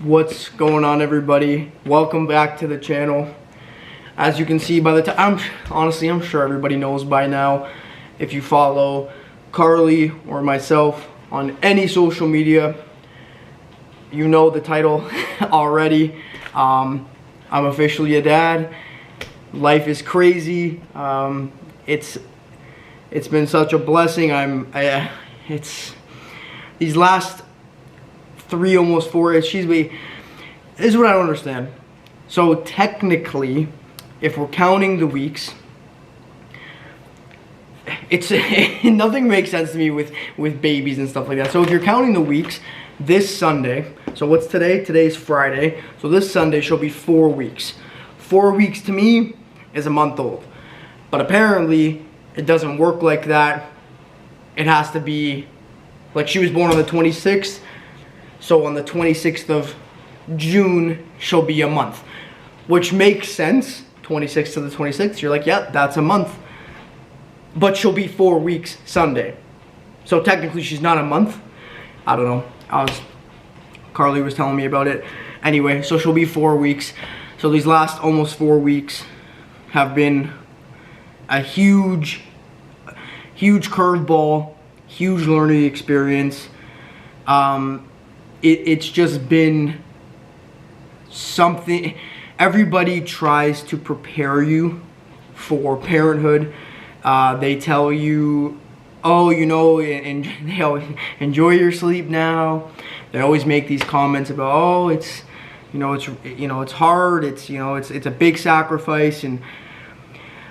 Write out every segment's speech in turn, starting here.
What's going on, everybody? Welcome back to the channel. As you can see by the time, honestly, I'm sure everybody knows by now, if you follow Karlee or myself on any social media, you know the title already. I'm officially a dad. Life is crazy. It's been such a blessing. It's these last 3, almost 4, excuse me, this is what I don't understand. So technically, if we're counting the weeks, it's nothing makes sense to me with babies and stuff like that. So if you're counting the weeks, this Sunday, so what's today? Today's Friday. So this Sunday she'll be 4 weeks. 4 weeks to me is a month old. But apparently it doesn't work like that. It has to be, like, she was born on the 26th. So on the 26th of June, she'll be a month, which makes sense. 26th to the 26th, you're like, yeah, that's a month. But she'll be 4 weeks Sunday. So technically she's not a month. I don't know. Karlee was telling me about it. Anyway, so she'll be 4 weeks. So these last almost 4 weeks have been a huge curveball, huge learning experience. It's just been something. Everybody tries to prepare you for parenthood. They tell you, oh, you know, and they always enjoy your sleep now. They always make these comments about, oh, it's hard. It's a big sacrifice, and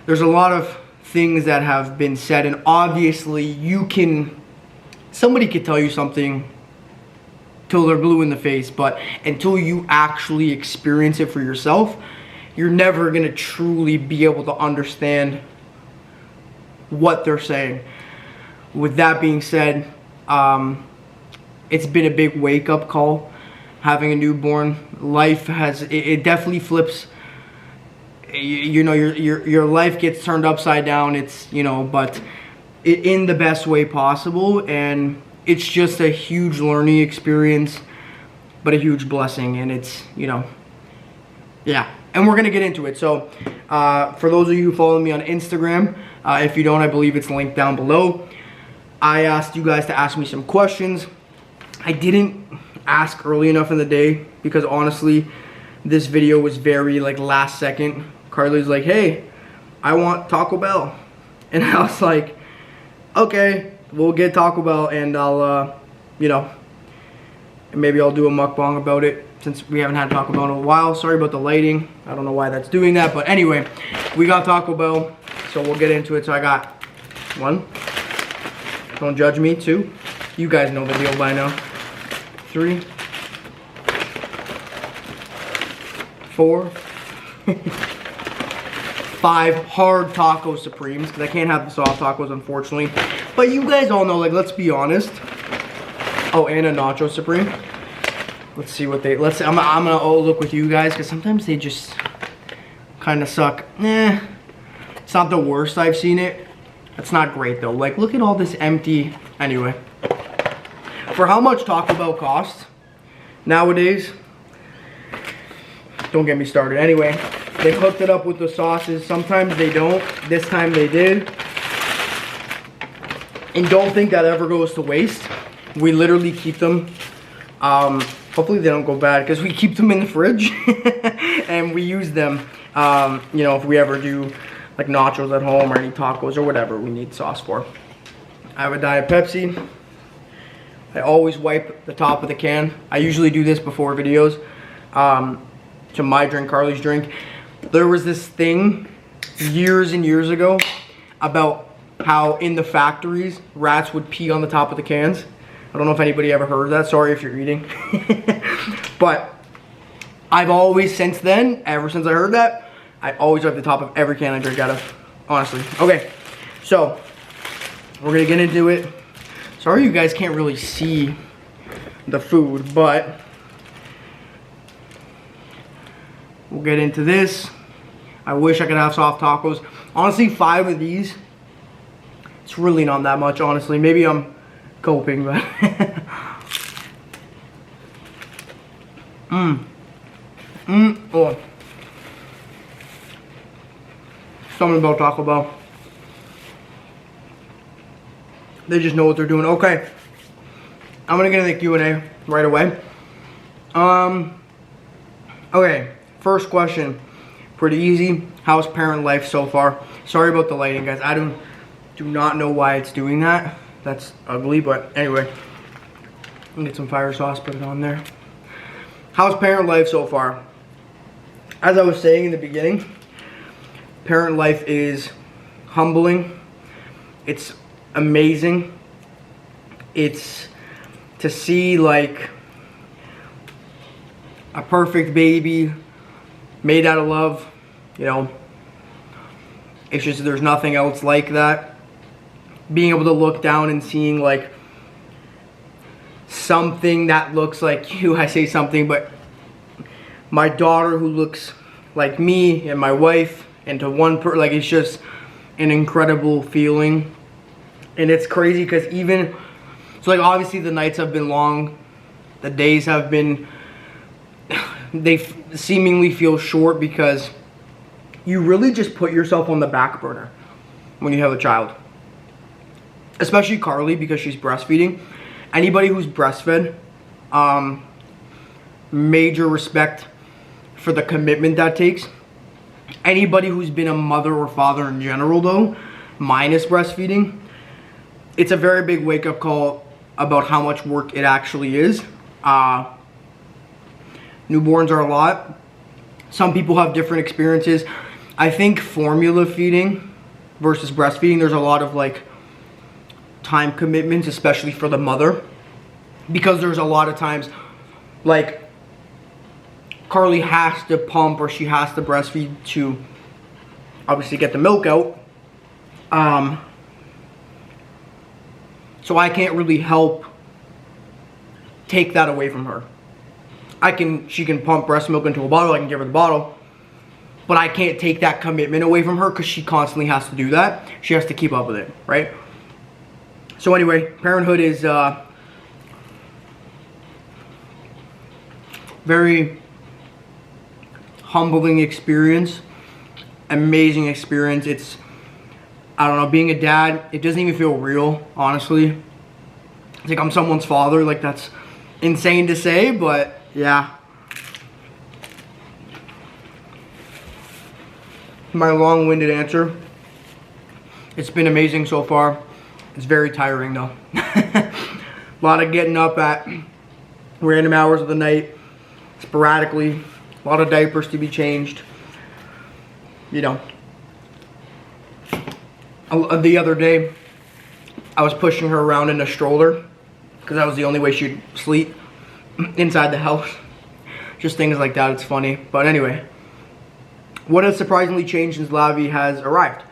there's a lot of things that have been said. And obviously, somebody could tell you something till they're blue in the face, but until you actually experience it for yourself, you're never gonna truly be able to understand what they're saying. With that being said, it's been a big wake-up call having a newborn. Life it definitely flips. Your life gets turned upside down. But in the best way possible, and it's just a huge learning experience, but a huge blessing. And it's, yeah. And we're gonna get into it. So for those of you who follow me on Instagram, if you don't, I believe it's linked down below. I asked you guys to ask me some questions. I didn't ask early enough in the day because honestly, this video was very last second. Karlee's like, hey, I want Taco Bell. And I was like, okay, we'll get Taco Bell, and I'll, maybe I'll do a mukbang about it since we haven't had Taco Bell in a while. Sorry about the lighting. I don't know why that's doing that, but anyway, we got Taco Bell, so we'll get into it. So I got 1, don't judge me, 2, you guys know the deal by now, 3, 4, 5 hard taco supremes, because I can't have the soft tacos, unfortunately. But you guys all know, let's be honest. Oh, and a nacho supreme. Let's see what I'm gonna look with you guys, because sometimes they just kind of suck. It's not the worst I've seen it. It's not great though. Look at all this empty. Anyway, for how much Taco Bell costs nowadays, don't get me started. Anyway, they hooked it up with the sauces. Sometimes they don't. This time they did. And don't think that ever goes to waste. We literally keep them. Hopefully they don't go bad, because we keep them in the fridge and we use them. If we ever do nachos at home or any tacos or whatever we need sauce for. I have a Diet Pepsi. I always wipe the top of the can. I usually do this before videos. To my drink, Karlee's drink. There was this thing years and years ago about how in the factories rats would pee on the top of the cans. I don't know if anybody ever heard of that. Sorry if you're eating. But I've always, since then, ever since I heard that, I always wipe the top of every can I drink out of, honestly. Okay, so we're gonna get into it. Sorry you guys can't really see the food, but we'll get into this. I wish I could have soft tacos. Honestly, 5 of these, it's really not that much, honestly. Maybe I'm coping, but Oh. Something about Taco Bell. They just know what they're doing. Okay. I'm gonna get into the Q&A right away. Okay, first question. Pretty easy. How's parent life so far? Sorry about the lighting, guys. I do not know why it's doing that. That's ugly, but anyway. Get some fire sauce, put it on there. How's parent life so far? As I was saying in the beginning, parent life is humbling. It's amazing. It's to see like a perfect baby made out of love, you know. It's just there's nothing else like that. Being able to look down and seeing like something that looks like you. I say something, but my daughter who looks like me and my wife, and to one like it's just an incredible feeling. And it's crazy because even so, like obviously the nights have been long, the days have been, they seemingly feel short because you really just put yourself on the back burner when you have a child. Especially Karlee, because she's breastfeeding. Anybody who's breastfed, major respect for the commitment that takes. Anybody who's been a mother or father in general though, minus breastfeeding, it's a very big wake-up call about how much work it actually is. Newborns are a lot. Some people have different experiences. I think formula feeding versus breastfeeding, there's a lot of like time commitments, especially for the mother, because there's a lot of times like Karlee has to pump or she has to breastfeed to obviously get the milk out. So I can't really help take that away from her. She can pump breast milk into a bottle, I can give her the bottle, but I can't take that commitment away from her because she constantly has to do that. She has to keep up with it, right? So anyway, parenthood is very humbling experience, amazing experience. It's, I don't know, being a dad, it doesn't even feel real, honestly. It's like I'm someone's father, like that's insane to say, but yeah. My long-winded answer, it's been amazing so far. It's very tiring though. A lot of getting up at random hours of the night, sporadically, a lot of diapers to be changed, you know. The other day, I was pushing her around in a stroller because that was the only way she'd sleep inside the house. Just things like that, it's funny. But anyway, what has surprisingly changed since Lavi has arrived?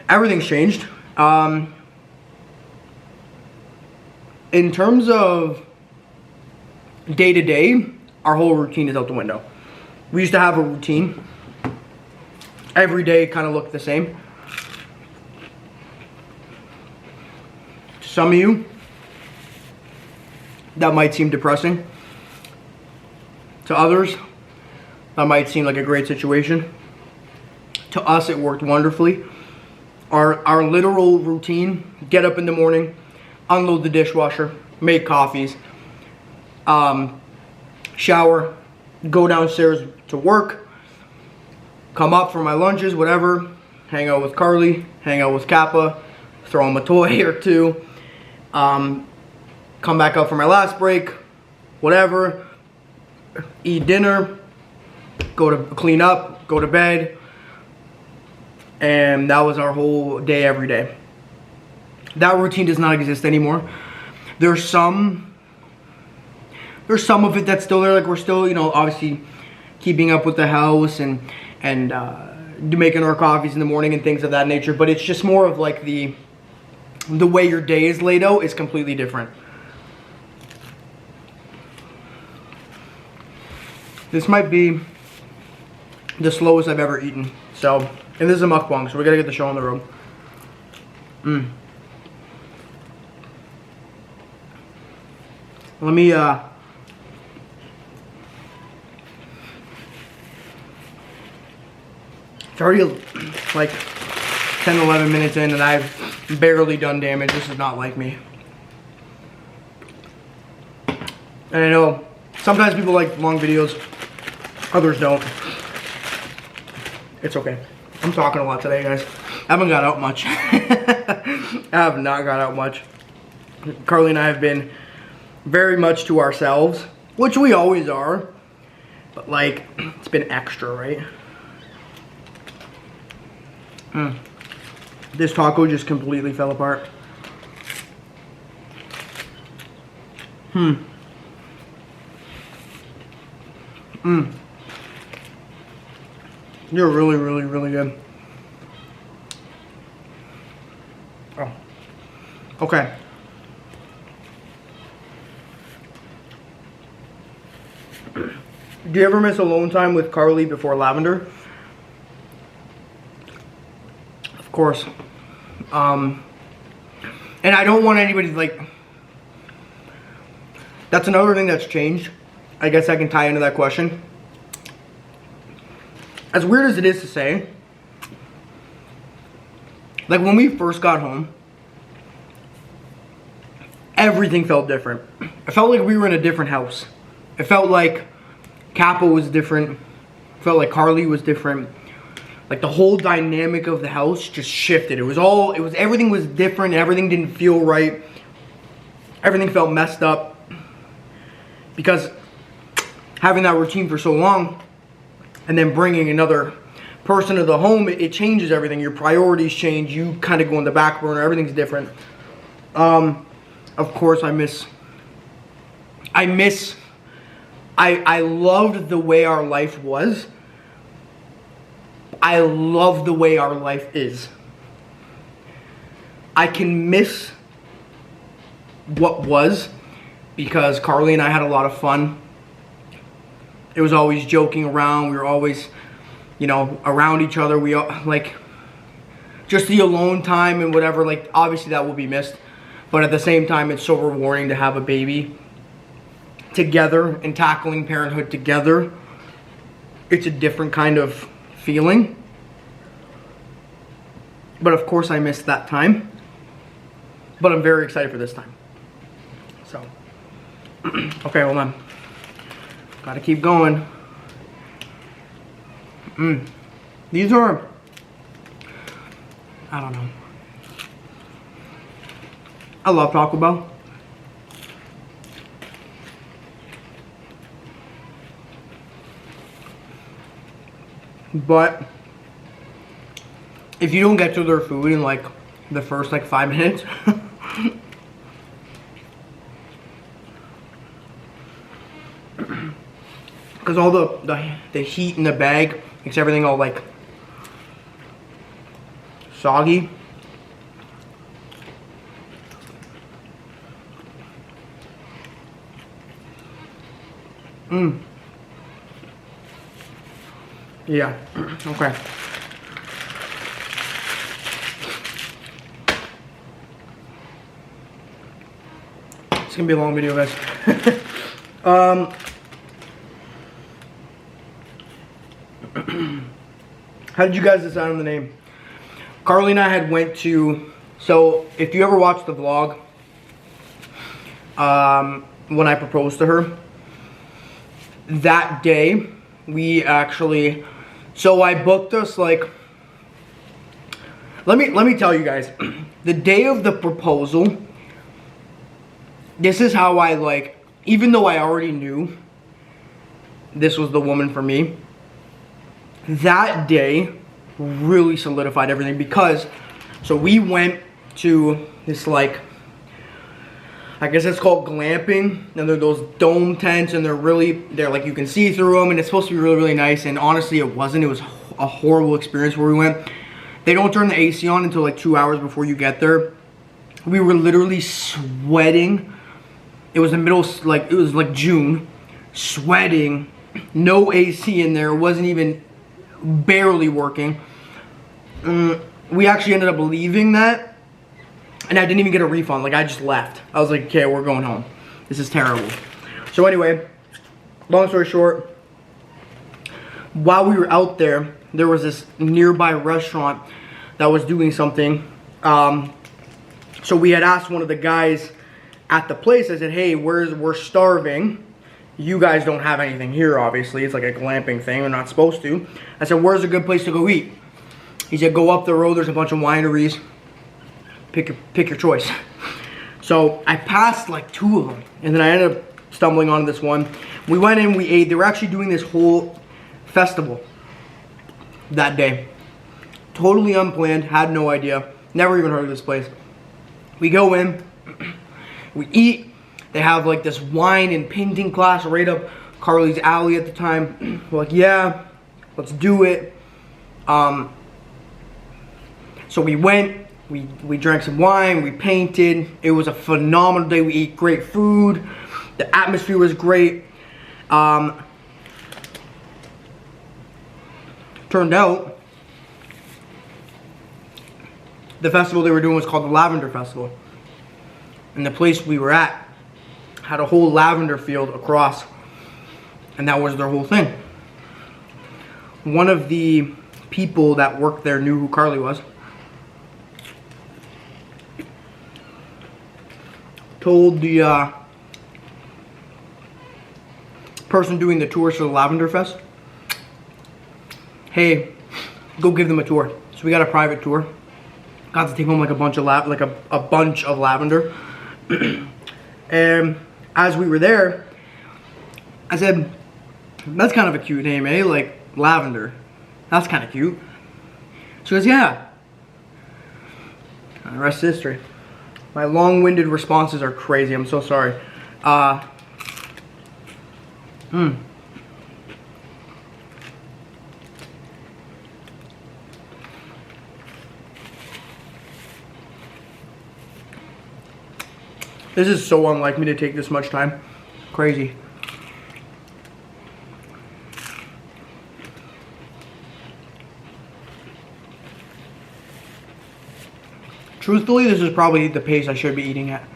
Everything's changed. In terms of day to day, our whole routine is out the window. We used to have a routine. Every day kind of looked the same. To some of you, that might seem depressing. To others, that might seem like a great situation. To us, it worked wonderfully. Our literal routine: get up in the morning, unload the dishwasher, make coffees, shower, go downstairs to work, come up for my lunches, whatever, hang out with Karlee, hang out with Kappa, throw him a toy or two, come back up for my last break, whatever, eat dinner, go to clean up, go to bed, and that was our whole day every day. That routine does not exist anymore. There's some of it that's still there, like we're still, you know, obviously keeping up with the house and making our coffees in the morning and things of that nature, but it's just more of like the way your day is laid out is completely different. This might be the slowest I've ever eaten. So, and this is a mukbang, so we gotta get the show on the road. Let me It's already like 10, 11 minutes in and I've barely done damage. This is not like me. And I know sometimes people like long videos, others don't. It's okay. I'm talking a lot today, guys. I haven't got out much. I have not got out much. Karlee and I have been very much to ourselves, which we always are. But like, it's been extra, right? This taco just completely fell apart. You're really, really, really good. Oh. Okay. Do you ever miss alone time with Karlee before lavender? Of course. And I don't want anybody to like... That's another thing that's changed. I guess I can tie into that question. As weird as it is to say, like when we first got home, everything felt different. It felt like we were in a different house. It felt like Kappa was different. It felt like Karlee was different. Like the whole dynamic of the house just shifted. Everything was different. Everything didn't feel right. Everything felt messed up. Because having that routine for so long and then bringing another person to the home, it changes everything. Your priorities change. You kind of go on the back burner. Everything's different. Of course, I loved the way our life was. I love the way our life is. I can miss what was because Karlee and I had a lot of fun. It was always joking around. We were always, you know, around each other. We like just the alone time and whatever. Like obviously that will be missed, but at the same time, it's so rewarding to have a baby together and tackling parenthood together. It's a different kind of feeling. But of course I missed that time. But I'm very excited for this time. So, okay, hold on. Gotta keep going. These are, I don't know. I love Taco Bell. But if you don't get to their food in like the first like 5 minutes, because all the heat in the bag makes everything all like soggy. Yeah, okay. It's gonna be a long video, guys. How did you guys decide on the name? Karlee and I had went to, so if you ever watched the vlog, when I proposed to her, that day, we actually, so I booked us like, let me tell you guys, the day of the proposal, this is how I like, even though I already knew this was the woman for me, that day really solidified everything because, so we went to this like, I guess it's called glamping, and they're those dome tents, and they're like, you can see through them, and it's supposed to be really, really nice, and honestly, it wasn't. It was a horrible experience where we went. They don't turn the AC on until like 2 hours before you get there. We were literally sweating. It was the middle, like, it was like June, sweating, no AC in there, it wasn't even barely working. We actually ended up leaving that. And I didn't even get a refund, like I just left. I was like, okay, we're going home. This is terrible. So anyway, long story short, while we were out there, there was this nearby restaurant that was doing something. So we had asked one of the guys at the place. I said, hey, we're starving. You guys don't have anything here, obviously. It's like a glamping thing. We're not supposed to. I said, where's a good place to go eat? He said, go up the road. There's a bunch of wineries. Pick your choice. So I passed like 2 of them. And then I ended up stumbling on this one. We went in, we ate. They were actually doing this whole festival that day. Totally unplanned. Had no idea. Never even heard of this place. We go in. We eat. They have like this wine and painting class right up Karlee's alley at the time. We're like, yeah, let's do it. So we went, we drank some wine, we painted. It was a phenomenal day. We ate great food. The atmosphere was great. Turned out, the festival they were doing was called the Lavender Festival. And the place we were at had a whole lavender field across, and that was their whole thing. One of the people that worked there knew who Karlee was. Told the person doing the tours for the Lavender Fest, hey, go give them a tour. So we got a private tour. Got to take home like a bunch of lavender. And as we were there, I said, that's kind of a cute name, eh? Like lavender. That's kind of cute. She goes, yeah. And the rest is history. My long-winded responses are crazy. I'm so sorry. This is so unlike me to take this much time. Crazy. Truthfully, this is probably the pace I should be eating at.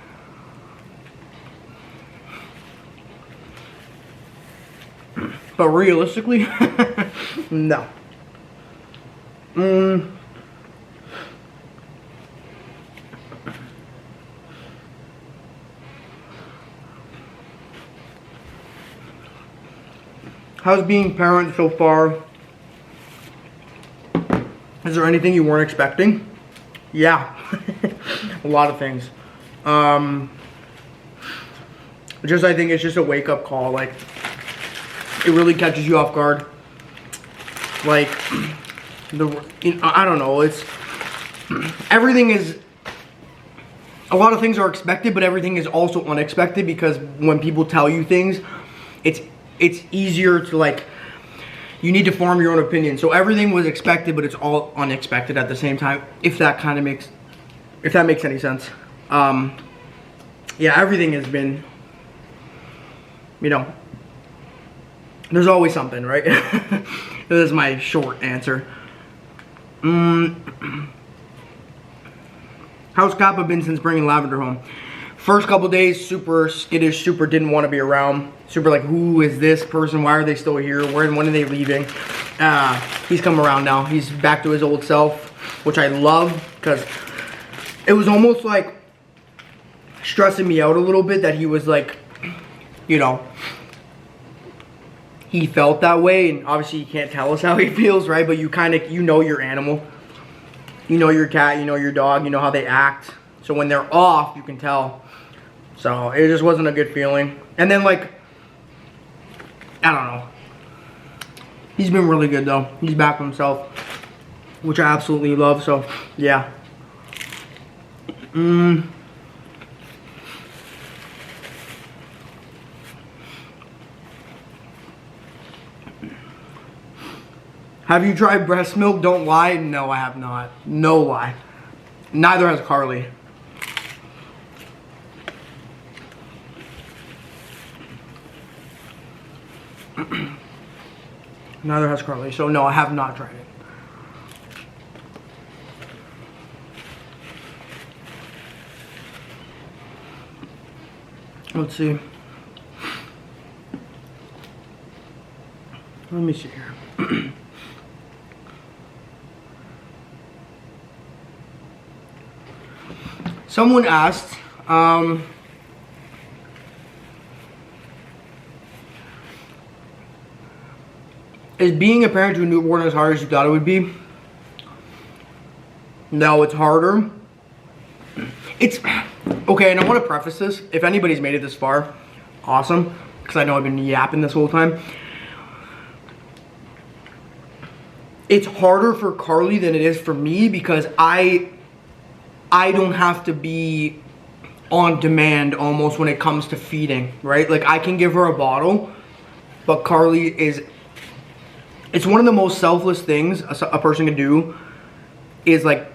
But realistically, no. How's being parent so far? Is there anything you weren't expecting? Yeah, a lot of things. I think it's just a wake-up call. Like, it really catches you off guard. Like, I don't know. Everything is. A lot of things are expected, but everything is also unexpected, because when people tell you things, it's easier to, like, you need to form your own opinion. So everything was expected, but it's all unexpected at the same time, if that makes any sense. Yeah, everything has been, you know, there's always something, right? This is my short answer. How's Kappa been since bringing Lavender home? First couple days, super skittish, super didn't want to be around. Super like, who is this person? Why are they still here? When are they leaving? He's come around now. He's back to his old self, which I love, because it was almost like stressing me out a little bit that he was like, you know, he felt that way, and obviously you can't tell us how he feels, right? But you know your animal. You know your cat, you know your dog, you know how they act. So when they're off, you can tell. So it just wasn't a good feeling. And then, like, I don't know. He's been really good though. He's back to himself, which I absolutely love. So yeah. Have you tried breast milk? Don't lie. No, I have not. No lie. Neither has Karlee. Neither has Karlee. So no, I have not tried it. Let's see. Let me see here. Someone asked, is being a parent to a newborn as hard as you thought it would be? No, it's harder. It's, okay, and I want to preface this. If anybody's made it this far, awesome. Because I know I've been yapping this whole time. It's harder for Karlee than it is for me because I don't have to be on demand almost when it comes to feeding, right? Like, I can give her a bottle, but Karlee is, it's one of the most selfless things a person can do is like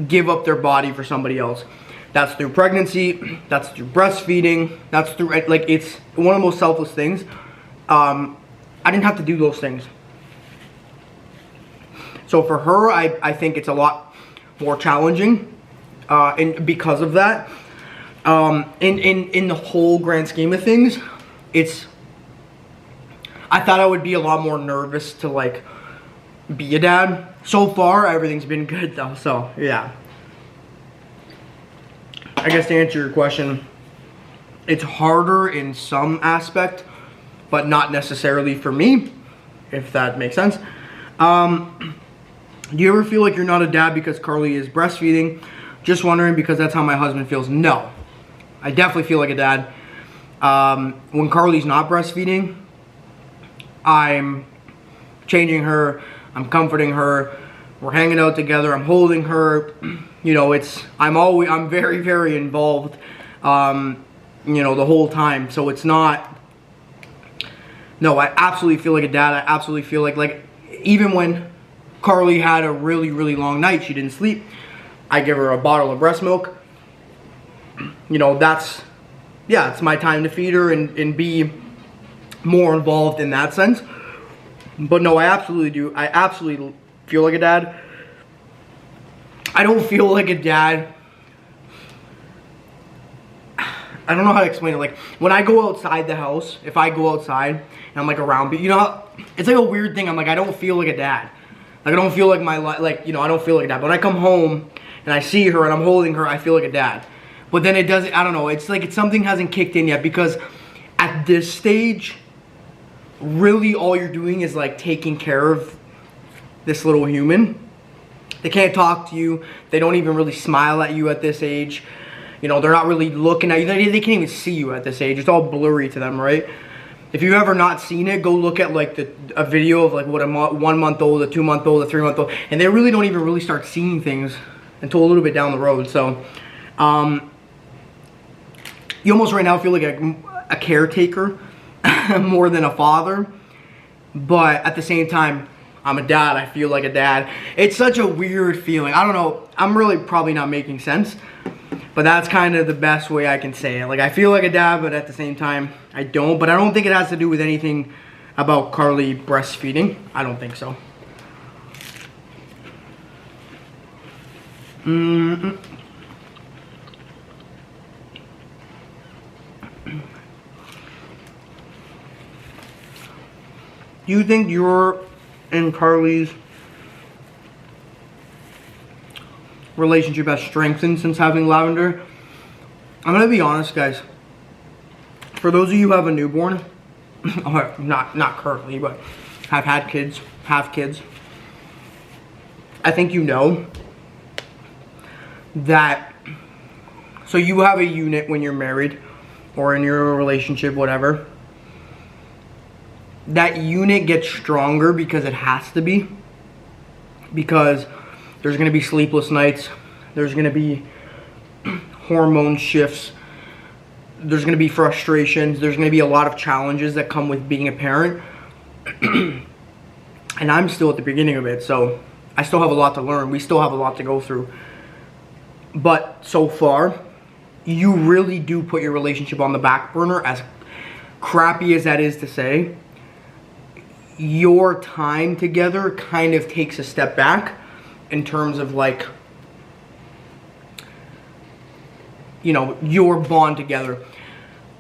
give up their body for somebody else. That's through pregnancy, that's through breastfeeding, that's through, like, it's one of the most selfless things. I didn't have to do those things. So for her, I think it's a lot more challenging, and because of that, in the whole grand scheme of things, I thought I would be a lot more nervous to like be a dad. So far, everything's been good though, so yeah. I guess to answer your question, it's harder in some aspect, but not necessarily for me, if that makes sense. Do you ever feel like you're not a dad because Karlee is breastfeeding? Just wondering because that's how my husband feels. No, I definitely feel like a dad. When Karlee's not breastfeeding, I'm changing her, I'm comforting her, we're hanging out together, I'm holding her, you know, I'm very, very involved, you know, the whole time. So it's not, no, I absolutely feel like a dad. I absolutely feel like even when Karlee had a really, really long night, she didn't sleep, I give her a bottle of breast milk. You know, yeah, it's my time to feed her and be more involved in that sense. But no, I absolutely do. I absolutely feel like a dad. I don't feel like a dad. I don't know how to explain it. Like, when I go outside the house, if I go outside and I'm like around, you know, it's like a weird thing. I'm like, I don't feel like a dad. Like, I don't feel like my life, like, you know, I don't feel like a dad. But when I come home and I see her and I'm holding her, I feel like a dad. But then it doesn't, I don't know, it's like something hasn't kicked in yet, because at this stage, really all you're doing is like taking care of this little human. They can't talk to you. They don't even really smile at you at this age. You know, they're not really looking at you. They can't even see you at this age. It's all blurry to them, right? If you've ever not seen it, go look at like a video of like what a 1 month old, a 2 month old, a 3 month old, and they really don't even really start seeing things until a little bit down the road. So, you almost right now feel like a caretaker more than a father, but at the same time, I'm a dad. I feel like a dad. It's such a weird feeling. I don't know. I'm really probably not making sense, but that's kind of the best way I can say it. Like, I feel like a dad, but at the same time, I don't. But I don't think it has to do with anything about Karlee breastfeeding. I don't think so. Do you think your and Karlee's relationship has strengthened since having Lavender? I'm gonna be honest, guys. For those of you who have a newborn, or not currently, but have had kids, have kids, I think you know that. So you have a unit when you're married or in your relationship, whatever. That unit gets stronger because it has to be. Because there's going to be sleepless nights. There's going to be hormone shifts. There's going to be frustrations. There's going to be a lot of challenges that come with being a parent. And I'm still at the beginning of it, so I still have a lot to learn. We still have a lot to go through. But so far, you really do put your relationship on the back burner, as crappy as that is to say. Your time together kind of takes a step back in terms of like, you know, your bond together.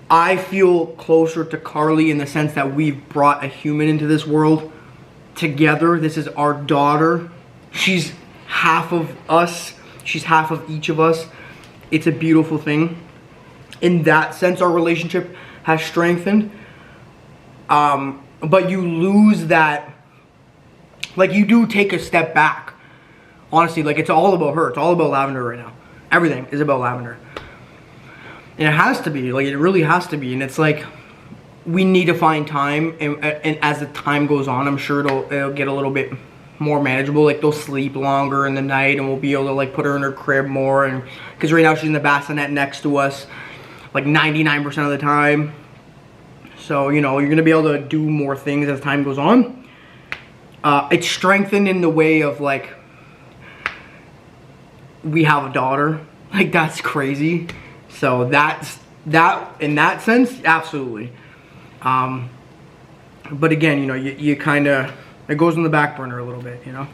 I feel closer to Karlee in the sense that we've brought a human into this world together. This is our daughter. She's half of us. She's half of each of us. it's a beautiful thing. In that sense, our relationship has strengthened. But you lose that, like, you do take a step back. Honestly, like, it's all about her. It's all about Lavender right now. Everything is about Lavender. And it has to be, like, it really has to be. And it's like, we need to find time, and as the time goes on, I'm sure it'll get a little bit more manageable. Like, they'll sleep longer in the night, and we'll be able to, like, put her in her crib more. And because right now she's in the bassinet next to us, like, 99% of the time. So, you know, you're gonna be able to do more things as time goes on. It's strengthened in the way of, like, we have a daughter. Like, that's crazy. So that in that sense, absolutely. But again, you know, you kind of, it goes on the back burner a little bit, you know.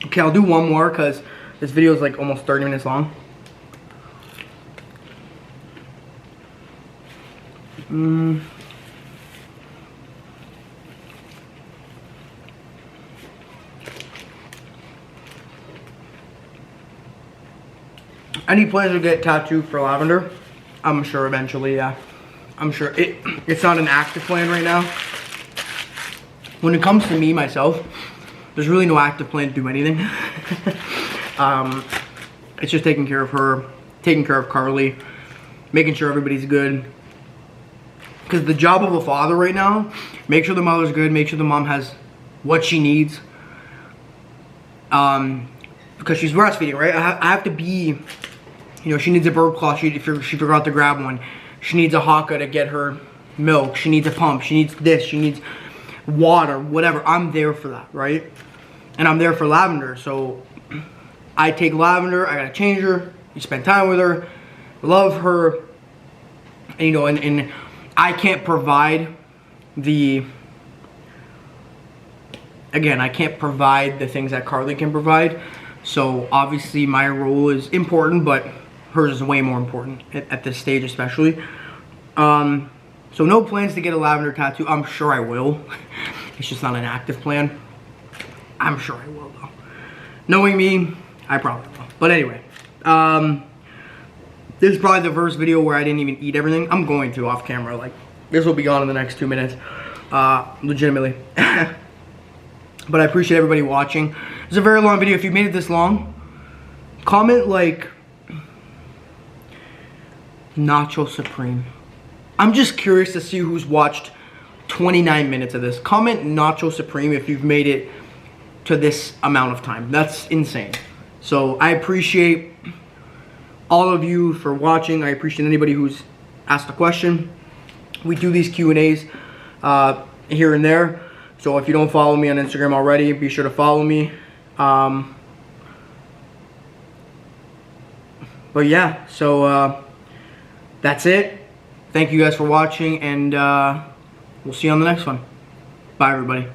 Okay, I'll do one more because this video is like almost 30 minutes long. Any plans to get tattooed for Lavender? I'm sure eventually, yeah. I'm sure. It's not an active plan right now. When it comes to me, myself, there's really no active plan to do anything. It's just taking care of her, taking care of Karlee, making sure everybody's good. Because the job of a father right now, make sure the mother's good, make sure the mom has what she needs. Because she's breastfeeding, right? I have to be, you know, she needs a bird cloth she forgot to grab one. She needs a haka to get her milk. She needs a pump. She needs this. She needs water, whatever. I'm there for that, right? And I'm there for Lavender. So I take Lavender. I gotta change her. You spend time with her. Love her. And, you know, and I can't provide the... Again, I can't provide the things that Karlee can provide. So obviously my role is important, but hers is way more important at this stage especially. So no plans to get a Lavender tattoo. I'm sure I will. It's just not an active plan. I'm sure I will though. Knowing me, I probably will. But anyway, this is probably the first video where I didn't even eat everything. I'm going to off camera. Like, this will be gone in the next 2 minutes. Legitimately. But I appreciate everybody watching. It's a very long video. If you made it this long, comment like Nacho Supreme. I'm just curious to see who's watched 29 minutes of this. Comment Nacho Supreme if you've made it to this amount of time. That's insane. So I appreciate all of you for watching. I appreciate anybody who's asked a question. We do these Q&As here and there. So if you don't follow me on Instagram already, be sure to follow me. But yeah, so that's it. Thank you guys for watching, and we'll see you on the next one. Bye, everybody.